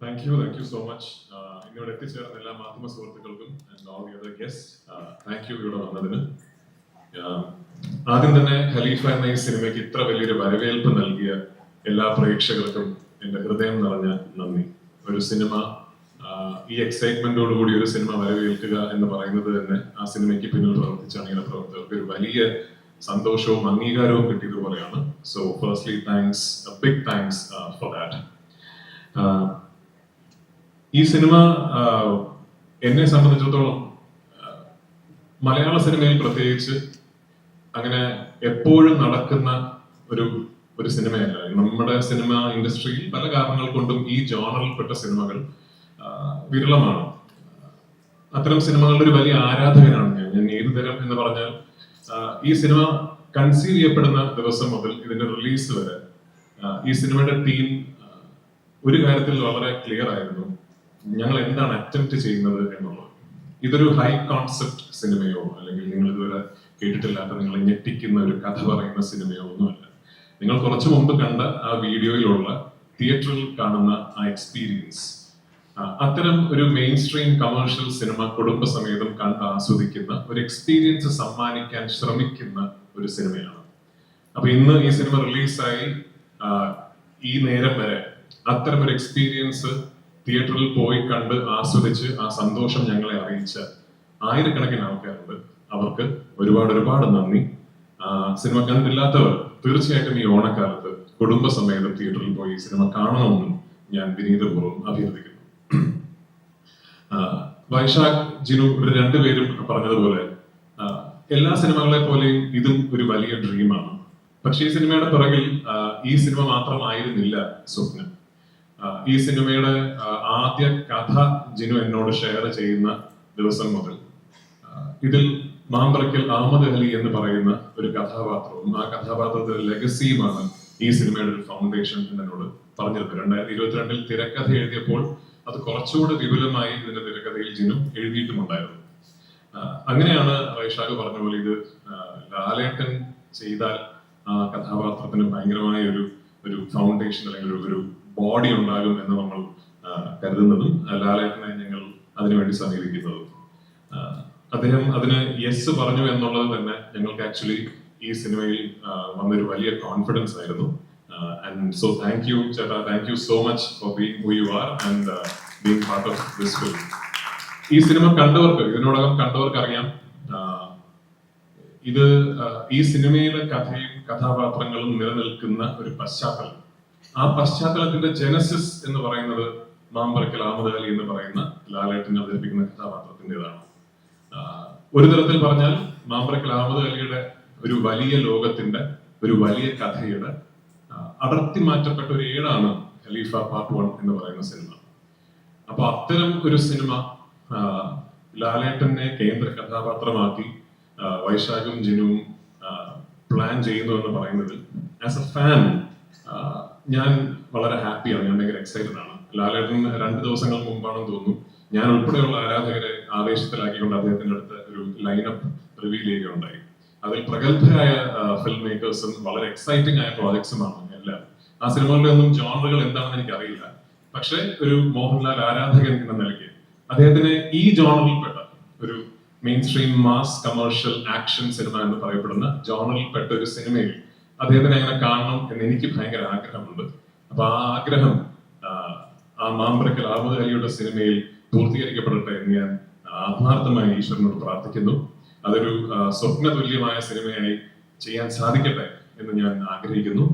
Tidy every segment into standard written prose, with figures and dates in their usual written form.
Thank you so much. ഇന്നിവിടെ എത്തിച്ചേർന്ന എല്ലാ മാധ്യമ സുഹൃത്തുക്കൾക്കും and all the other guests, thank you ഇവിടെ വന്നതിന്. ആദ്യം തന്നെ ഖലീഫ എന്ന ഈ സിനിമയ്ക്ക് ഇത്ര വലിയൊരു വരവേൽപ്പ് നൽകിയ എല്ലാ പ്രേക്ഷകർക്കും എന്റെ ഹൃദയം നിറഞ്ഞ നന്ദി. ഒരു സിനിമ ഈ എക്സൈറ്റ്മെന്റോടുകൂടി ഒരു സിനിമ വരവേൽക്കുക എന്ന് പറയുന്നത് തന്നെ ആ സിനിമയ്ക്ക് പിന്നിൽ പ്രവർത്തിച്ച അണിയറ പ്രവർത്തകർക്ക് ഒരു വലിയ സന്തോഷവും അംഗീകാരവും കിട്ടിയതുപോലെയാണ്. So firstly thanks, big thanks for that. ഈ സിനിമ എന്നെ സംബന്ധിച്ചിടത്തോളം മലയാള സിനിമയിൽ പ്രത്യേകിച്ച് അങ്ങനെ എപ്പോഴും നടക്കുന്ന ഒരു സിനിമയല്ല. നമ്മുടെ സിനിമ ഇൻഡസ്ട്രിയിൽ പല കാരണങ്ങൾ കൊണ്ടും ഈ ജോണറിൽപ്പെട്ട സിനിമകൾ വിരളമാണ്. അത്തരം സിനിമകളുടെ ഒരു വലിയ ആരാധകനാണ് ഞാൻ ഏതു തരം എന്ന് പറഞ്ഞാൽ ഈ സിനിമ കൺസീവ് ചെയ്യപ്പെടുന്ന ദിവസം മുതൽ ഇതിന്റെ റിലീസ് വരെ ഈ സിനിമയുടെ ടീം ഒരു കാര്യത്തിൽ വളരെ ക്ലിയർ ആയിരുന്നു. ഞങ്ങൾ എന്താണ് അറ്റംപ്റ്റ് ചെയ്യുന്നത് എന്നുള്ളത്. ഇതൊരു ഹൈ കോൺസെപ്റ്റ് സിനിമയോ അല്ലെങ്കിൽ നിങ്ങൾ ഇതുവരെ കേട്ടിട്ടില്ലാത്ത നിങ്ങളെ ഞെട്ടിക്കുന്ന ഒരു കഥ പറയുന്ന സിനിമയോ ഒന്നുമല്ല. നിങ്ങൾ കുറച്ചു മുമ്പ് കണ്ട ആ വീഡിയോയിലുള്ള തിയേറ്ററിൽ കാണുന്ന ആ എക്സ്പീരിയൻസ്, അത്തരം ഒരു മെയിൻ സ്ട്രീം കമേഴ്ഷ്യൽ സിനിമ കുടുംബസമേതം കണ്ട് ആസ്വദിക്കുന്ന ഒരു എക്സ്പീരിയൻസ് സമ്മാനിക്കാൻ ശ്രമിക്കുന്ന ഒരു സിനിമയാണ്. അപ്പൊ ഇന്ന് ഈ സിനിമ റിലീസായി ഈ നേരം വരെ അത്തരം ഒരു എക്സ്പീരിയൻസ് തിയേറ്ററിൽ പോയി കണ്ട് ആസ്വദിച്ച് ആ സന്തോഷം ഞങ്ങളെ അറിയിച്ച ആയിരക്കണക്കിന് ആൾക്കാരുണ്ട്. അവർക്ക് ഒരുപാട് നന്ദി. സിനിമ കണ്ടില്ലാത്തവർ തീർച്ചയായിട്ടും ഈ ഓണക്കാലത്ത് കുടുംബസമേതം തിയേറ്ററിൽ പോയി സിനിമ കാണണമെന്നും ഞാൻ വിനീതപൂർവ്വം അഭ്യർത്ഥിക്കുന്നു. വൈശാഖ്, ജിനു ഇവർ രണ്ടുപേരും പറഞ്ഞതുപോലെ എല്ലാ സിനിമകളെ പോലെയും ഇതും ഒരു വലിയ ഡ്രീമാണ്. പക്ഷെ ഈ സിനിമയുടെ പിറകിൽ ഈ സിനിമ മാത്രമായിരുന്നില്ല സ്വപ്നം. ഈ സിനിമയുടെ ആദ്യ കഥ ജിനു എന്നോട് ഷെയർ ചെയ്യുന്ന ദിവസം മുതൽ ഇതിൽ മാമ്പറയ്ക്കൽ അഹമ്മദ് അലി എന്ന് പറയുന്ന ഒരു കഥാപാത്രവും ആ കഥാപാത്രത്തിന്റെ ലെഗസിയുമാണ് ഈ സിനിമയുടെ ഒരു ഫൗണ്ടേഷൻ എന്നോട് പറഞ്ഞിരുന്നത്. 2022 തിരക്കഥ എഴുതിയപ്പോൾ അത് കുറച്ചുകൂടെ വിപുലമായി ഇതിന്റെ തിരക്കഥയിൽ ജിനു എഴുതിയിട്ടുമുണ്ടായിരുന്നു. അങ്ങനെയാണ് വൈശാഖ് പറഞ്ഞ പോലെ ഇത് ലാലേട്ടൻ ചെയ്താൽ ആ കഥാപാത്രത്തിന് ഭയങ്കരമായ ഒരു ഫൗണ്ടേഷൻ അല്ലെങ്കിൽ ഒരു ബോഡി ഉണ്ടാകും എന്ന് നമ്മൾ കരുതുന്നതും ലാലേട്ടനെ ഞങ്ങൾ അതിനുവേണ്ടി സമീപിക്കുന്നതും. അദ്ദേഹം അതിന് യെസ് പറഞ്ഞു എന്നുള്ളത് തന്നെ ഞങ്ങൾക്ക് ആക്ച്വലി ഈ സിനിമയിൽ വന്നൊരു വലിയ കോൺഫിഡൻസ് ആയിരുന്നു. ആൻഡ് സോ താങ്ക് യു ചേട്ടാ, thank you so much for being who you are and being part of this film. ഈ സിനിമ കണ്ടവർക്ക്, ഇതിനോടകം കണ്ടവർക്ക് അറിയാം, ഇത് ഈ സിനിമയിലെ കഥയും കഥാപാത്രങ്ങളും നിലനിൽക്കുന്ന ഒരു പശ്ചാത്തലം. ആ പശ്ചാത്തലത്തിന്റെ ജനസിസ് എന്ന് പറയുന്നത് മാമ്പറയ്ക്കൽ അഹമ്മദ് അലി എന്ന് പറയുന്ന ലാലേട്ടനെ അവതരിപ്പിക്കുന്ന കഥാപാത്രത്തിൻ്റെതാണ്. ഒരു തരത്തിൽ പറഞ്ഞാൽ മാമ്പറയ്ക്കൽ അഹമ്മദ് അലിയുടെ ഒരു വലിയ ലോകത്തിന്റെ ഒരു വലിയ കഥയുടെ അടർത്തി മാറ്റപ്പെട്ട ഒരു ഏടാണ് ഖലീഫ പാർട്ട് 1 എന്ന് പറയുന്ന സിനിമ. അപ്പൊ അത്തരം ഒരു സിനിമ ലാലേട്ടനെ കേന്ദ്ര കഥാപാത്രമാക്കി വൈശാഖും ജിനുവും പ്ലാൻ ചെയ്യുന്നു എന്ന് പറയുന്നത് ആസ് എ ഫാൻ ഞാൻ വളരെ ഹാപ്പിയാണ്. ഞാൻ ഭയങ്കര എക്സൈറ്റഡ് ആണ്. ലാലേട്ടൻ 2 ദിവസങ്ങൾ മുമ്പാണെന്ന് തോന്നുന്നു ഞാൻ ഉൾപ്പെടെയുള്ള ആരാധകരെ ആവേശത്തിലാക്കിക്കൊണ്ട് അദ്ദേഹത്തിന്റെ അടുത്ത് ഒരു ലൈനപ്പ് റിവീൽ ചെയ്യുകയുണ്ടായി. അതിൽ പ്രഗത്ഭരായ ഫിലിം മേക്കേഴ്സും വളരെ എക്സൈറ്റിംഗ് ആയ പ്രോജക്ട്സുമാണ് എല്ലാം. ആ സിനിമകളുടെ ഒന്നും ജോണറുകൾ എന്താണെന്ന് എനിക്ക് അറിയില്ല. പക്ഷെ ഒരു മോഹൻലാൽ ആരാധകൻ എന്ന നിലയ്ക്ക് അദ്ദേഹത്തിന് ഈ ജോണറിൽപ്പെട്ട ഒരു main stream mass commercial action cinema എന്ന് പറയപ്പെടുന്ന ജോണറിൽപ്പെട്ട ഒരു സിനിമയിൽ അദ്ദേഹത്തിനെ അങ്ങനെ കാണണം എന്ന് എനിക്ക് ഭയങ്കര ആഗ്രഹമുണ്ട്. അപ്പൊ ആ ആഗ്രഹം ആ മാമ്പറയ്ക്കൽ അഹമ്മദ് അലിയുടെ സിനിമയിൽ പൂർത്തീകരിക്കപ്പെടട്ടെ എന്ന് ഞാൻ ആത്മാർത്ഥമായി ഈശ്വരനോട് പ്രാർത്ഥിക്കുന്നു. അതൊരു സ്വപ്ന തുല്യമായ സിനിമയായി ചെയ്യാൻ സാധിക്കട്ടെ എന്ന് ഞാൻ ആഗ്രഹിക്കുന്നു.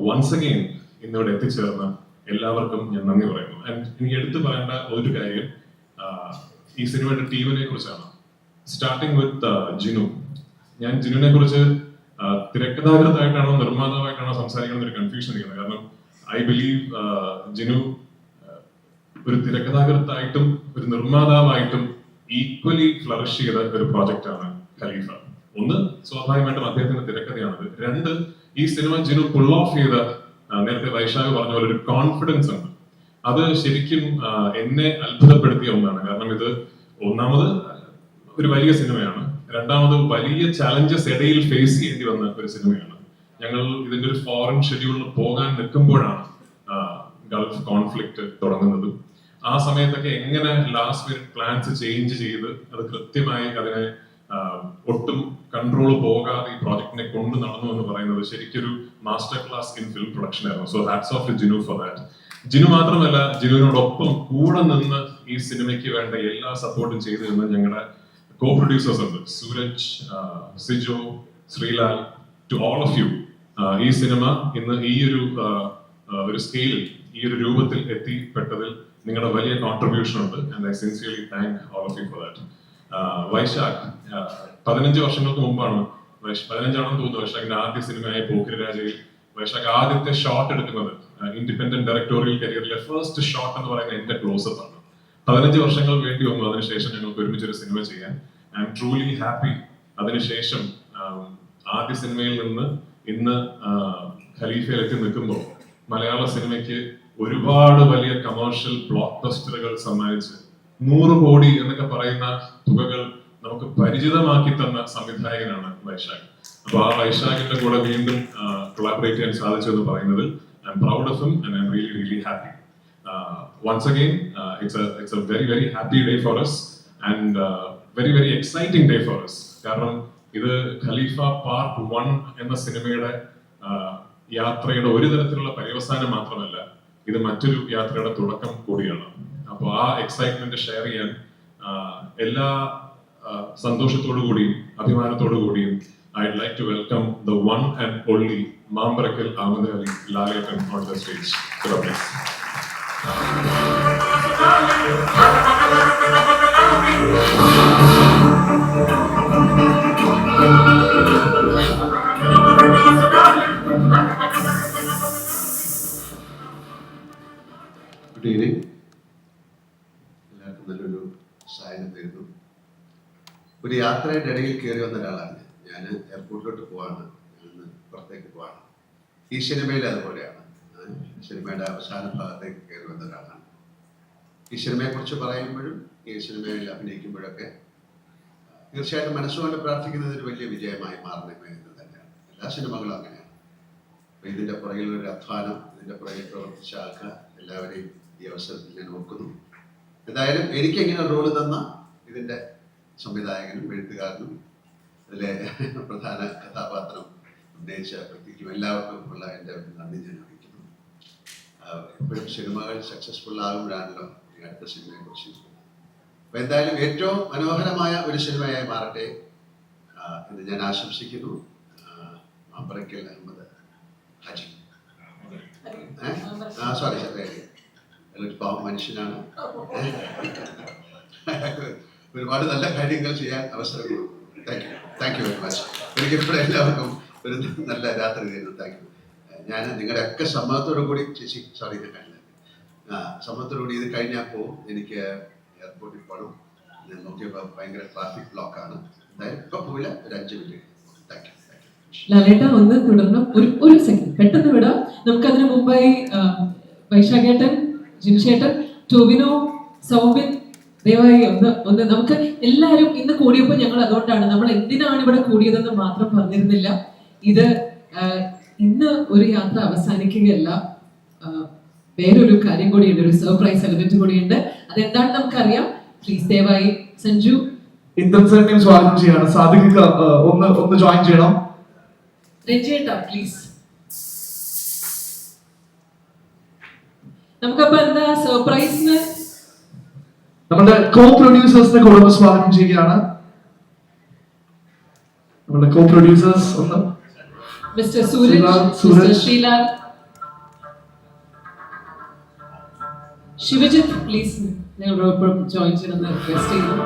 വൺസ് അഗെയിൻ ഇന്നിവിടെ എത്തിച്ചേർന്ന എല്ലാവർക്കും ഞാൻ നന്ദി പറയുന്നു. ആൻഡ് എനിക്ക് എടുത്തു പറയേണ്ട ഒരു കാര്യം ഈ സിനിമയുടെ ടീമിനെ കുറിച്ചാണ്. Starting with Jinu. ഞാൻ ജിനുവിനെ കുറിച്ച് തിരക്കഥാകൃത്തായിട്ടാണോ നിർമ്മാതാവായിട്ടാണോ സംസാരിക്കുന്ന ഒരു കൺഫ്യൂഷൻ ഇരിക്കുന്നത്. കാരണം ഐ ബിലീവ് ജിനു ഒരു തിരക്കഥാകൃത്തായിട്ടും ഒരു നിർമ്മാതാവായിട്ടും ഈക്വലി ഫ്ലറിഷ് ചെയ്ത ഒരു പ്രോജക്റ്റ് ആണ് ഖലീഫ. ഒന്ന്, സ്വാഭാവികമായിട്ടും അദ്ദേഹത്തിന്റെ തിരക്കഥയാണത്. 2, ഈ സിനിമ ജിനു പുൾ ഓഫ് ചെയ്ത, നേരത്തെ വൈശാഖ് പറഞ്ഞ പോലെ ഒരു കോൺഫിഡൻസ് ഉണ്ട്. അത് ശരിക്കും എന്നെ അത്ഭുതപ്പെടുത്തിയ ഒന്നാണ്. കാരണം ഇത് ഒന്നാമത് ഒരു വലിയ സിനിമയാണ്, രണ്ടാമത് വലിയ ചലഞ്ചസ് ഇടയിൽ ഫേസ് ചെയ്യേണ്ടി വന്ന ഒരു സിനിമയാണ്. ഞങ്ങൾ ഇതിന്റെ ഒരു ഫോറിൻ ഷെഡ്യൂളിൽ പോകാൻ നിൽക്കുമ്പോഴാണ് ഗൾഫ് കോൺഫ്ലിക്റ്റ് തുടങ്ങുന്നത്. ആ സമയത്തൊക്കെ എങ്ങനെ ലാസ്റ്റ് മിനിറ്റ് പ്ലാൻസ് ചേഞ്ച് ചെയ്ത് അത് കൃത്യമായി അതിനെ ഒട്ടും കൺട്രോൾ പോകാതെ ഈ പ്രോജക്റ്റിനെ കൊണ്ടു നടന്നു എന്ന് പറയുന്നത് ശരിക്കൊരു master class in film production ആയിരുന്നു. So hats off to Jinu for that. Jinu മാത്രമല്ല, ജിനുവിനോടൊപ്പം കൂടെ നിന്ന് ഈ സിനിമയ്ക്ക് വേണ്ട എല്ലാ സപ്പോർട്ടും ചെയ്തു തന്ന ഞങ്ങളുടെ കോ പ്രൊഡ്യൂസേഴ്സ് ഉണ്ട്, Sooraj, Sijo, Sreelal, to all of you. ഈ സിനിമ ഇന്ന് ഈ ഒരു സ്കെയിലിൽ, ഈ ഒരു രൂപത്തിൽ എത്തിപ്പെട്ടതിൽ നിങ്ങളുടെ വലിയ കോൺട്രിബ്യൂഷൻ ഉണ്ട്. And I sincerely thank all of you for that. Vysakh 15 വർഷങ്ങൾക്ക് മുമ്പാണ്, 15ആണെന്ന് തോന്നുന്നു, വൈശാഖിന്റെ ആദ്യ സിനിമയായ പോക്കിരി രാജയിൽ വൈശാഖ് ആദ്യത്തെ ഷോട്ട് എടുക്കുന്നത്. ഇൻഡിപെൻഡന്റ് ഡയറക്ടോറിയൽ കരിയറിലെ ഫസ്റ്റ് ഷോട്ട് എന്ന് പറയുന്നത് എന്റെ ക്ലോസപ്പ് ആണ്. 15 വർഷങ്ങൾ വേണ്ടി വന്നു അതിനുശേഷം ഞങ്ങൾക്ക് ഒരുമിച്ചൊരു സിനിമ ചെയ്യാൻ. I M truly happy. അതിനുശേഷം ആദ്യ സിനിമയിൽ നിന്ന് ഇന്ന് ഖലീഫയിൽ എത്തി നിൽക്കുമ്പോൾ മലയാള സിനിമയ്ക്ക് ഒരുപാട് വലിയ കമേഴ്ഷ്യൽ ബ്ലോക്ക് ബസ്റ്ററുകൾ സമ്മാനിച്ച് 100 കോടി എന്നൊക്കെ പറയുന്ന തുകകൾ നമുക്ക് പരിചിതമാക്കി തന്ന സംവിധായകനാണ് വൈശാഖ്. അപ്പൊ ആ വൈശാഖിന്റെ കൂടെ വീണ്ടും കൊളാബറേറ്റ് ചെയ്യാൻ സാധിച്ചു എന്ന് പറയുന്നതിൽ I am proud of him and I am really really happy. Once again, it's a very very happy day for us and very very exciting day for us. കാരണം ഇത് ഖലീഫ പാർട്ട് 1 എന്ന സിനിമയുടെ യാത്രയുടെ ഒരു തരത്തിലുള്ള പര്യവസാനം മാത്രമല്ല, ഇത് മറ്റൊരു യാത്രയുടെ തുടക്കം കൂടിയാണ്. അപ്പോൾ ആ എക്സൈറ്റ്മെന്റ് ഷെയർ ചെയ്യാൻ എല്ലാ സന്തോഷത്തോടു കൂടിയും അഭിമാനത്തോടു കൂടിയും I'd like to welcome the one and only Mambarakal Ahmed Ali Laletan on the stage. Please. Good evening. എല്ലാവർക്കും നല്ലൊരു സായനത്തായിരുന്നു. ഒരു യാത്രയുടെ ഇടയിൽ കയറി വന്ന ഒരാളാണ് ഞാൻ. എയർപോർട്ടിലോട്ട് പോവാണ്, ഞാനിന്ന് പുറത്തേക്ക് പോവാണ്. ഈ സിനിമയിൽ അതുപോലെയാണ്. സിനിമയുടെ അവസാന ഭാഗത്തേക്ക് കയറി വന്ന ഒരാളാണ്. ഈ സിനിമയെക്കുറിച്ച് പറയുമ്പോഴും ഈ സിനിമയിൽ അഭിനയിക്കുമ്പോഴൊക്കെ തീർച്ചയായിട്ടും മനസ്സുകൊണ്ട് പ്രാർത്ഥിക്കുന്നത് ഒരു വലിയ വിജയമായി മാറണമേ എന്ന് തന്നെയാണ്. എല്ലാ സിനിമകളും അങ്ങനെയാണ്. അപ്പോൾ ഇതിൻ്റെ പുറകിലൊരു അധ്വാനം, ഇതിൻ്റെ പുറകിൽ പ്രവർത്തിച്ച ആൾക്കാർ എല്ലാവരെയും ഈ അവസരത്തിൽ ഞാൻ ഓർക്കുന്നു. എന്തായാലും എനിക്ക് എങ്ങനെ റോള് തന്ന ഇതിൻ്റെ സംവിധായകനും എഴുത്തുകാരനും അതിലെ പ്രധാന കഥാപാത്രം ഉന്നയിച്ച വ്യക്തിക്കും എല്ലാവർക്കും ഉള്ള എൻ്റെ നന്ദി ഞാൻ അറിയിക്കുന്നു. എപ്പോഴും സിനിമകൾ സക്സസ്ഫുൾ ആകുമ്പോഴാണല്ലോ ഈ അടുത്ത സിനിമയെ കുറിച്ച്. അപ്പോൾ എന്തായാലും ഏറ്റവും മനോഹരമായ ഒരു സിനിമയായി മാറട്ടെ എന്ന് ഞാൻ ആശംസിക്കുന്നു. മാമ്പറക്കൽ അഹമ്മദ് ഹാജി, സോറി ഒരു പാവം മനുഷ്യനാണ്. ഒരുപാട് നല്ല കാര്യങ്ങൾ ചെയ്യാൻ അവസരം കൊടുക്കും. Thank you very much. എനിക്ക് ഇപ്പോൾ എല്ലാവർക്കും ഒരു നല്ല രാത്രി തരുന്നു. Thank you. ഞാൻ നിങ്ങളുടെയൊക്കെ സമ്മതത്തോടു കൂടി ചേച്ചി, സോറി ഇത് കഴിഞ്ഞ സമ്മതത്തോടു കൂടി ഇത് കഴിഞ്ഞപ്പോൾ എനിക്ക് എയർപോർട്ടിൽ പോകണം. ഞാൻ നോക്കിയപ്പോൾ ഭയങ്കര ട്രാഫിക് ബ്ലോക്കാണ്. എന്തായാലും ഇപ്പം പോയില്ല, ഒരു 5 മിനിറ്റ്. Thank you. ലാലേട്ട ഒന്ന് തുടർന്ന് ഒരു സെക്കൻഡ് പെട്ടെന്ന് വിടാം. നമുക്ക് അതിന് മുമ്പായി വൈശാഖേട്ടൻ, ജിൻഷേട്ടൻ, ടോവിനോ, സൗബിൻ, ദയവായി ഒന്ന് നമുക്ക് എല്ലാവരും ഇന്ന് കൂടിയപ്പോൾ ഞങ്ങൾ അതുകൊണ്ടാണ് നമ്മൾ എന്തിനാണ് ഇവിടെ കൂടിയതെന്ന് മാത്രം പറഞ്ഞിരുന്നില്ല. ഇത് ഇന്ന് ഒരു യാത്ര അവസാനിക്കുകയല്ല, വേറൊരു കാര്യം കൂടിയുണ്ട്, ഒരു സർപ്രൈസ് എലമെന്റ് കൂടിയുണ്ട്. അതെന്താണെന്ന് നമുക്കറിയാം. പ്ലീസ് ദയവായി സഞ്ജു ഇന്റർസെന്റിനെ സ്വാഗതം ചെയ്യാണ്. സാദിഖ് ഒന്ന് ജോയിൻ ചെയ്യണം. രഞ്ജേട്ടാ പ്ലീസ്. നമുക്കപ്പോ എന്താ സർപ്രൈസിന് നമ്മുടെ കോ പ്രൊഡ്യൂസേഴ്സിനെ കൂടെ സ്വാഗതം ചെയ്യുകയാണ്. നമ്മുടെ കോ പ്രൊഡ്യൂസേഴ്സ് ഒന്ന് mister Sooraj, mister Sreelal, Sivajith please ഞങ്ങളോടൊപ്പം ജോയിൻ ചെയ്യണമെന്ന് റിക്വസ്റ്റ് ചെയ്യുന്നു.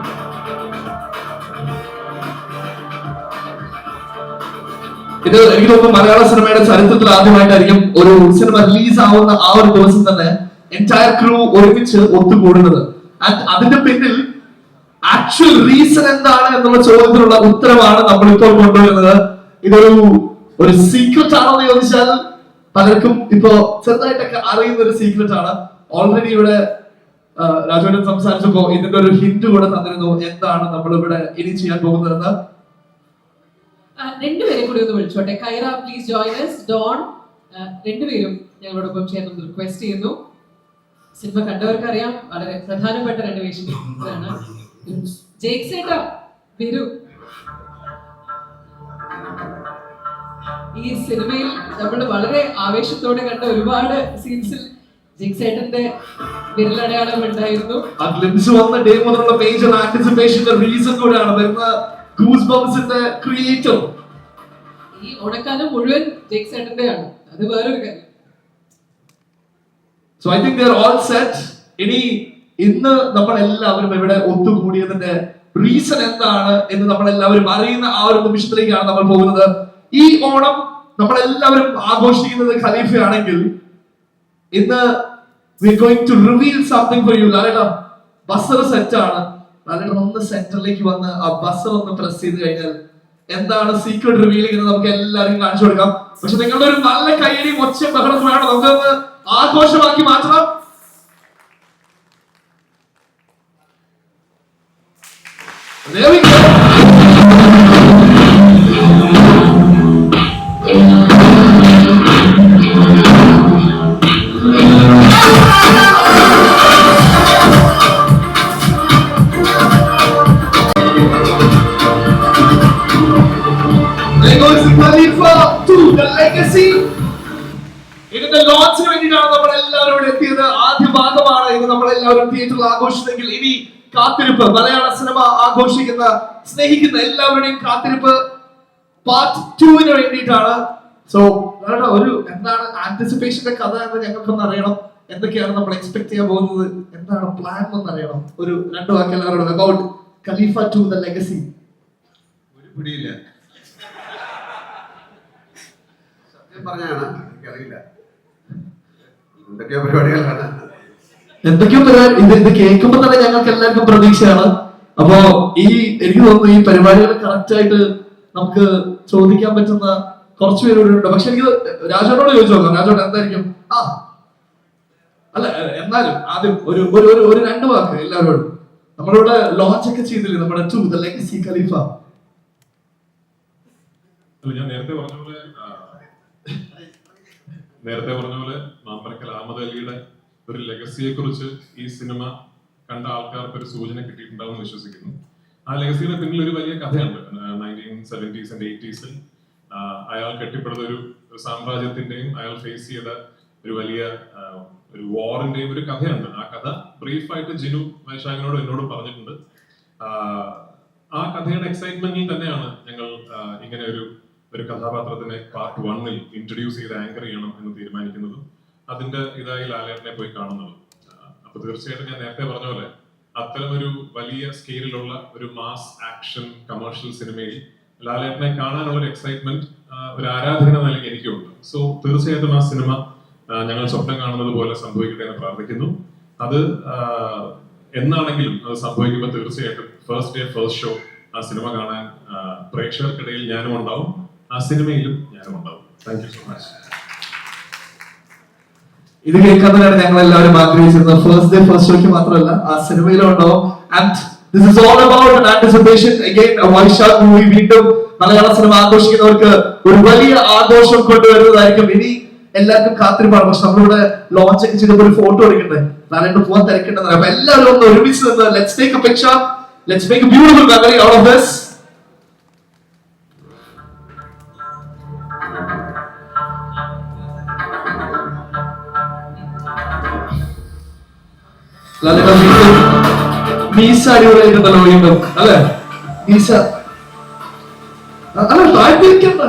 ഇത് എനിക്ക് തോന്നുന്നു മലയാള സിനിമയുടെ ചരിത്രത്തിൽ ആദ്യമായിട്ടായിരിക്കും ഒരു സിനിമ റിലീസ് ആവുന്ന ആ ഒരു ദിവസം തന്നെ എൻറ്റയർ ക്രൂ ഒരുമിച്ച് ഒത്തുകൂടുന്നത്. അതിന്റെ പിന്നിൽ ആക്ച്വൽ റീസൺ എന്താണ് എന്നുള്ള ചോദ്യത്തിനുള്ള ഉത്തരമാണ് നമ്മൾ ഇപ്പോൾ കൊണ്ടുവരുന്നത്. ഇതൊരു സീക്രട്ട് ആണെന്ന് ചോദിച്ചാൽ പലർക്കും ഇപ്പോ ചെറുതായിട്ടൊക്കെ അറിയുന്ന ഒരു സീക്രട്ട് ആണ്. ഓൾറെഡി ഇവിടെ രാജുവേട്ടൻ സംസാരിച്ചപ്പോ ഇതിന്റെ ഒരു ഹിന്റ് കൂടെ തന്നിരുന്നു എന്താണ് നമ്മൾ ഇവിടെ ഇനി ചെയ്യാൻ പോകുന്നതെന്ന്. രണ്ടുപേരെ കൂടി ഒന്ന് വിളിച്ചോട്ടെ. കൈറ പ്ലീസ് ജോയിൻ us. ഡോൺ, രണ്ടുപേരും ഞങ്ങളോടൊപ്പം ചേർന്ന് റിക്വസ്റ്റ് ചെയ്യുന്നു. സിനിമ കണ്ടവർക്ക് അറിയാം, വളരെ പ്രധാനപ്പെട്ട 2 വേഷങ്ങളാണ്. ജേക്സ് ഏട്ടാ വരൂ. ഈ സിനിമയിൽ നമ്മൾ വളരെ ആവേശത്തോടെ കണ്ട ഒരുപാട് സീൻസിൽ ജേക്സ് ഏട്ടന്റെ വിരലടയാളം ഉണ്ടായിരുന്നു. ആ ഗ്ലിംസ് വന്ന ഡേ മുതലുള്ള മേജർ ആന്റിസിപ്പേഷന്റെ റീസൺ കൂടെയാണ് വരുന്ന ഗൂസ് ബംസിന്റെ ക്രിയേറ്റർ. ഈ ഓണക്കാലം മുഴുവൻ ജേക്സ് ഏട്ടന്റെയാണ്, അത് വേറൊരു കാര്യം. So I think they are all set. ഇനി ഇന്ന് നമ്മൾ എല്ലാവരും ഇവിടെ ഒത്തുകൂടിയതിന്റെ റീസൺ എന്താണ് എന്ന് നമ്മൾ എല്ലാവരും അറിയുന്ന ആ ഒരു നിമിഷത്തിലേക്കാണ് നമ്മൾ പോകുന്നത്. ഈ ഓണം നമ്മളെല്ലാവരും ആഘോഷിക്കുന്നത് ഖലീഫയാണെങ്കിൽ ഇന്ന് we are going to reveal something for you. ലാലേട്ടാ ബസർ സെറ്റ് ആണ്. ലാലേട്ടൻ ഒന്ന് സെന്ററിലേക്ക് വന്ന് ആ ബസർ ഒന്ന് പ്രസ് ചെയ്ത് കഴിഞ്ഞാൽ എന്താണ് സീക്രട്ട് റിവീലിംഗ് എന്ന് നമുക്ക് എല്ലാവർക്കും കാണിച്ചു കൊടുക്കാം. പക്ഷെ നിങ്ങളുടെ ഒരു നല്ല കൈയടിയും ഒച്ചയും ബഹളം വേണം, നമുക്കൊന്ന് ആഘോഷമാക്കി മാറ്റണം. There we go. There goes Khalifa 2, the legacy. ഇതിന്റെ ലോഞ്ചിന് വേണ്ടിയിട്ടാണ് നമ്മൾ എല്ലാവരും ഇവിടെ എത്തിയത്. ആദ്യ ഭാഗമാണ് ഇത് നമ്മൾ എല്ലാവരും തിയേറ്ററിൽ ആഘോഷിച്ചെങ്കിൽ ഇനി കാത്തിരിപ്പ്, മലയാള സിനിമ ആഘോഷിക്കുന്ന സ്നേഹിക്കുന്ന എല്ലാവരുടെയും കാത്തിരിപ്പ് പാർട്ട് 2-ന് വേണ്ടിയിട്ടാണ്. സോ ഒരു എന്താണ് ആന്റിസിപ്പേഷന്റെ കഥ എന്ന് ഞങ്ങൾക്കൊന്ന് അറിയണം. എന്തൊക്കെയാണ് നമ്മൾ എക്സ്പെക്ട് ചെയ്യാൻ പോകുന്നത്, എന്താണ് പ്ലാൻ എന്ന് അറിയണം. ഒരു 2 വാക്ക് എല്ലാവരോടും അബൌട്ട് ഖലീഫ 2 ദ ലെഗസി. ഒരു പിടിയില്ല, സത്യം പറഞ്ഞാണ്, എനിക്കറിയില്ല എന്തൊക്കെയോ പരിപാടികളാണ്. എന്തൊക്കെയോ പരിപാടി ഇത് കേൾക്കുമ്പോ തന്നെ ഞങ്ങൾക്ക് എല്ലാവർക്കും പ്രതീക്ഷയാണ്. അപ്പോ എനിക്ക് തോന്നുന്നു ഈ പരിപാടികൾ കറക്റ്റ് ആയിട്ട് നമുക്ക് ചോദിക്കാൻ പറ്റുന്ന കുറച്ച് പേരോട് ഉണ്ട്. പക്ഷെ എനിക്ക് രാജോനോട് ചോദിച്ചു നോക്കാം. രാജോട് എന്തായിരിക്കും അല്ല എന്നാലും ആദ്യം ഒരു 2 വാക്ക് എല്ലാവരോടും. നമ്മളിവിടെ ലോഞ്ച് ഒക്കെ ചെയ്തില്ലേ നമ്മുടെ 2 ദ ലെഗസി ഖലീഫ. ഞാൻ നേരത്തെ പറഞ്ഞ പോലെ മാമ്പറക്കൽ അഹമ്മദ് അലിയുടെ ഒരു ലെഗസിയെ കുറിച്ച് ഈ സിനിമ കണ്ട ആൾക്കാർക്ക് ഒരു സൂചന കിട്ടിയിട്ടുണ്ടാവും എന്ന് വിശ്വസിക്കുന്നു. ആ ലെഗസിയുടെ പിന്നിൽ ഒരു വലിയ കഥയുണ്ട്. 1970s and 80s അയാൾ കെട്ടിപ്പടുത്ത ഒരു സാമ്രാജ്യത്തിന്റെയും അയാൾ ഫേസ് ചെയ്ത ഒരു വലിയ ഒരു വാറിന്റെയും ഒരു കഥയുണ്ട്. ആ കഥ ബ്രീഫായിട്ട് ജിനു വൈശാഖിനോട് എന്നോട് പറഞ്ഞിട്ടുണ്ട്. ആ കഥയുടെ എക്സൈറ്റ്മെന്റിൽ തന്നെയാണ് ഞങ്ങൾ ഇങ്ങനെ ഒരു കഥാപാത്രത്തിനെ പാർട്ട് 1-ൽ ഇൻട്രൊഡ്യൂസ് ചെയ്ത് ആങ്കർ ചെയ്യണം എന്ന് തീരുമാനിക്കുന്നതും അതിന്റെ ഇതായി ലാലേട്ടനെ പോയി കാണുന്നതും. അപ്പൊ തീർച്ചയായിട്ടും ഞാൻ നേരത്തെ പറഞ്ഞ പോലെ അത്തരം ഒരു വലിയ സ്കെയിലുള്ള ഒരു മാസ് ആക്ഷൻ കമേഴ്ഷ്യൽ സിനിമയിൽ ലാലേട്ടനെ കാണാനുള്ള ഒരു എക്സൈറ്റ്മെന്റ്, ഒരു ആരാധന നൽകി എനിക്കുണ്ട്. സോ തീർച്ചയായിട്ടും ആ സിനിമ ഞങ്ങൾ സ്വപ്നം കാണുന്നത് പോലെ സംഭവിക്കട്ടെ എന്ന് പ്രാർത്ഥിക്കുന്നു. അത് എന്നാണെങ്കിലും അത് സംഭവിക്കുമ്പോൾ തീർച്ചയായിട്ടും ഫസ്റ്റ് ഡേ ഫസ്റ്റ് ഷോ ആ സിനിമ കാണാൻ പ്രേക്ഷകർക്കിടയിൽ ഞാനും ഉണ്ടാവും, ആ സിനിമയിലും ഞാനും ഉണ്ടാവും. Thank you so much. ഇത് കേൾക്കുന്നതിനാണ് ഞങ്ങൾ എല്ലാവരും ആഗ്രഹിച്ചിരുന്നത്. ഫസ്റ്റ് ഡേ ഫസ്റ്റ് ഷോയ്ക്ക് മാത്രമല്ല ആ സിനിമയിലും ഉണ്ടാവും. And this is all about an anticipation. Again Vysakh movie വീണ്ടും മലയാള സിനിമ ആഘോഷിക്കുന്നവർക്ക് ഒരു വലിയ ആഘോഷം കൊണ്ടുവരുന്നതായിരിക്കും. ഇനി എല്ലാവർക്കും കാത്തിരിപ്പാണ്. പക്ഷെ നമ്മളിവിടെ ലോഞ്ച് ഒക്കെ ചെയ്തപ്പോൾ ഒരു ഫോട്ടോ എടുക്കണ്ടേ, നാളെ പോകാൻ തിരക്കേണ്ടത്. അപ്പൊ എല്ലാവരും ഒന്ന് ഒരുമിച്ച് നിന്ന് let's take a picture, let's make a beautiful memory out of this. Meesa അടിപൊളിയായിട്ടുണ്ടല്ലോ വീണ്ടും അല്ലെ? മീസ അല്ല താഴ്ത്തിരിക്കണ്ട.